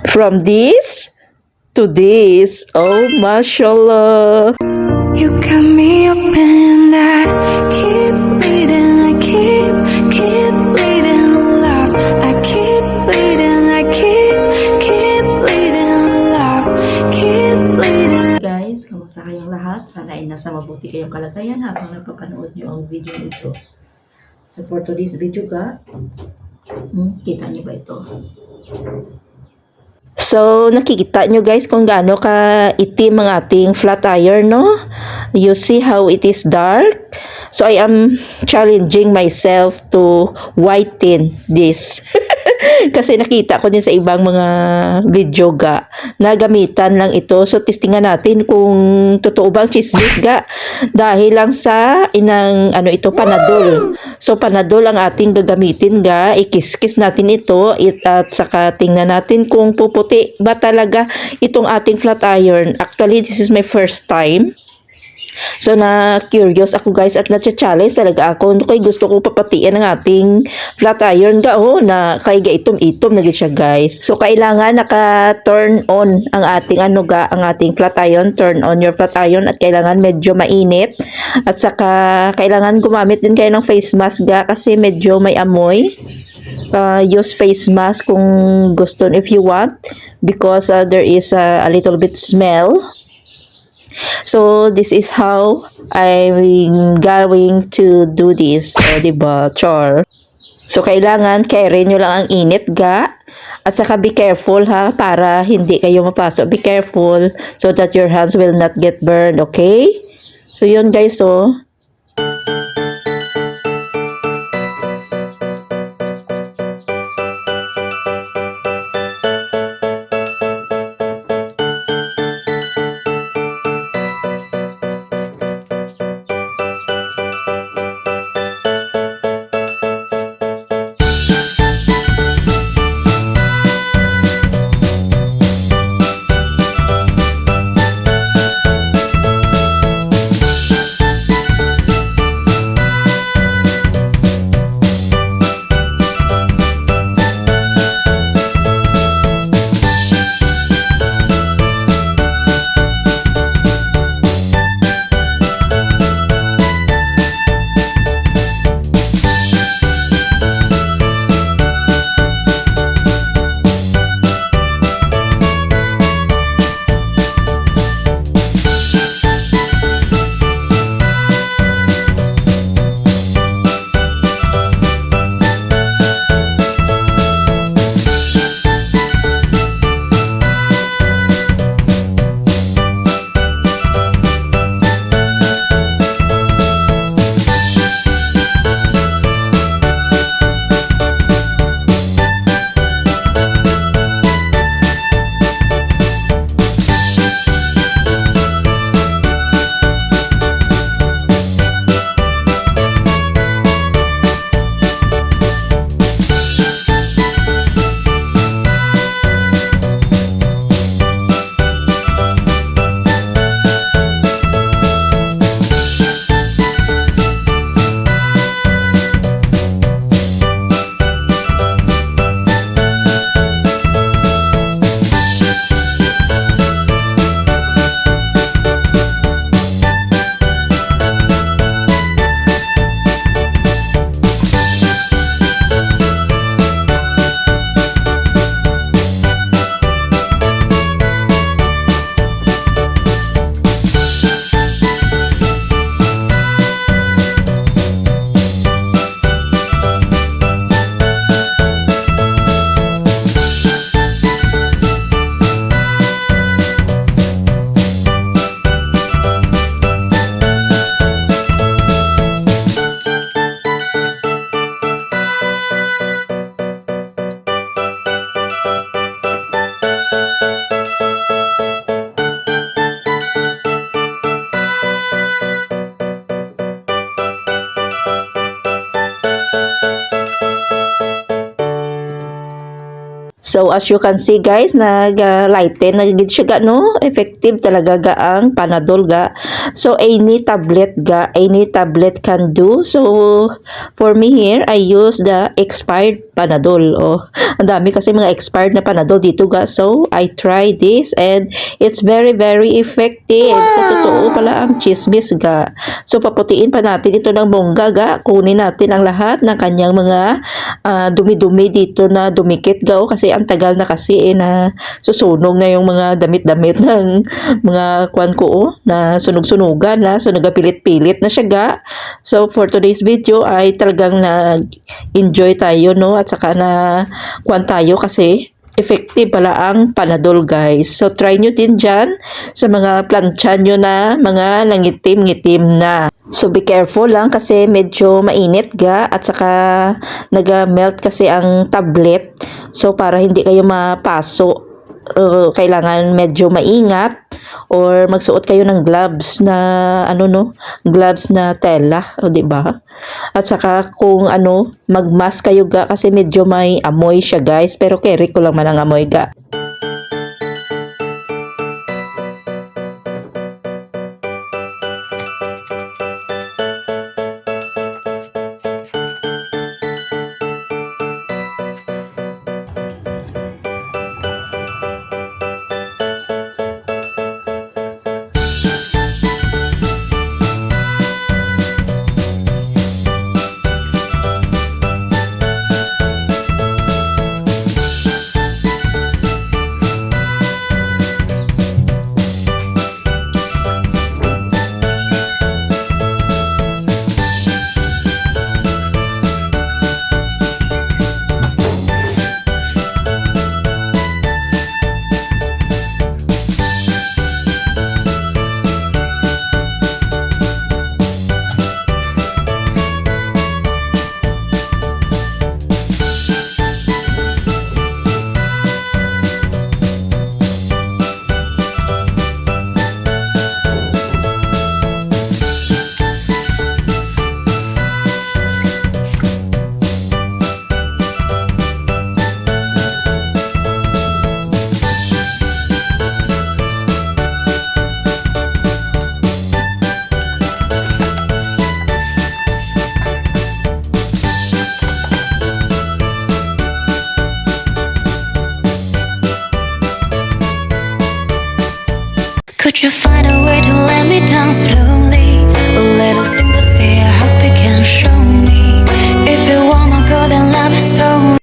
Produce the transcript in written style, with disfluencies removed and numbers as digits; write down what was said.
From this to this. Oh, mashallah. You got me open, I keep bleeding, I keep bleeding love. I keep bleeding, I keep bleeding love. Keep bleeding. Guys, kamusta kayong lahat? Sana ay nasa mabuti kayong kalagayan habang napapanood nyo ang video ito. So for today's video kita nyo ba ito? So, nakikita nyo guys kung gaano ka itim ang ating flat iron, no? You see how it is dark? So, I am challenging myself to whiten this. Kasi nakita ko din sa ibang mga video na gamitan lang ito. So, testingan natin kung totoo bang chismis dahil lang sa ito, Panadol. So, Panadol ang ating gagamitin ikis-kis natin ito at saka tingnan natin kung puputi ba talaga itong ating flat iron. Actually, this is my first time. So, na-curious ako guys at na-challenge talaga ako. Kaya gusto ko papatiin ang ating flat iron na kaya itom-itom na siya guys. So, kailangan naka-turn on ang ating ang ating flat iron. Turn on your flat iron at kailangan medyo mainit. At saka, kailangan gumamit din kayo ng face mask kasi medyo may amoy. Use face mask kung gusto if you want because there is a little bit smell. So, this is how I'm going to do this. Diba? Char. So, kailangan carry nyo lang ang init at saka be careful para hindi kayo mapasok. Be careful so that your hands will not get burned. Okay? So, yun guys. So as you can see guys, nag-lighten na gid siya ga, no? Effective talaga ga ang Panadol ga. So any tablet can do. So for me here, I use the expired Panadol. Oh, ang dami kasi mga expired na Panadol dito ga. So I try this and it's very very effective. Sa totoo pala ang chismis ga. So paputiin pa natin ito ng bongga ga. Kunin natin ang lahat ng kanyang mga dumi-dumi dito na dumikit ga, kasi ang tagal na kasi na susunog na yung mga damit-damit ng mga kwan ko na sunog-sunugan na, so nagapilit-pilit na siya ga. So for today's video ay talagang na-enjoy tayo, no, at saka na kwan tayo kasi effective pala ang Panadol guys. So try nyo din dyan sa mga plancha nyo na mga nangitim-ngitim na. So be careful lang kasi medyo mainit ga, at saka naga-melt kasi ang tablet. So para hindi kayo mapaso, kailangan medyo maingat or magsuot kayo ng gloves na gloves na tela, o di ba? At saka kung magmask kayo ga kasi medyo may amoy siya guys, pero carry ko lang man ang amoy ga. Could you find a way to let me down slowly? A little sympathy, I hope you can show me. If you wanna go, then love is so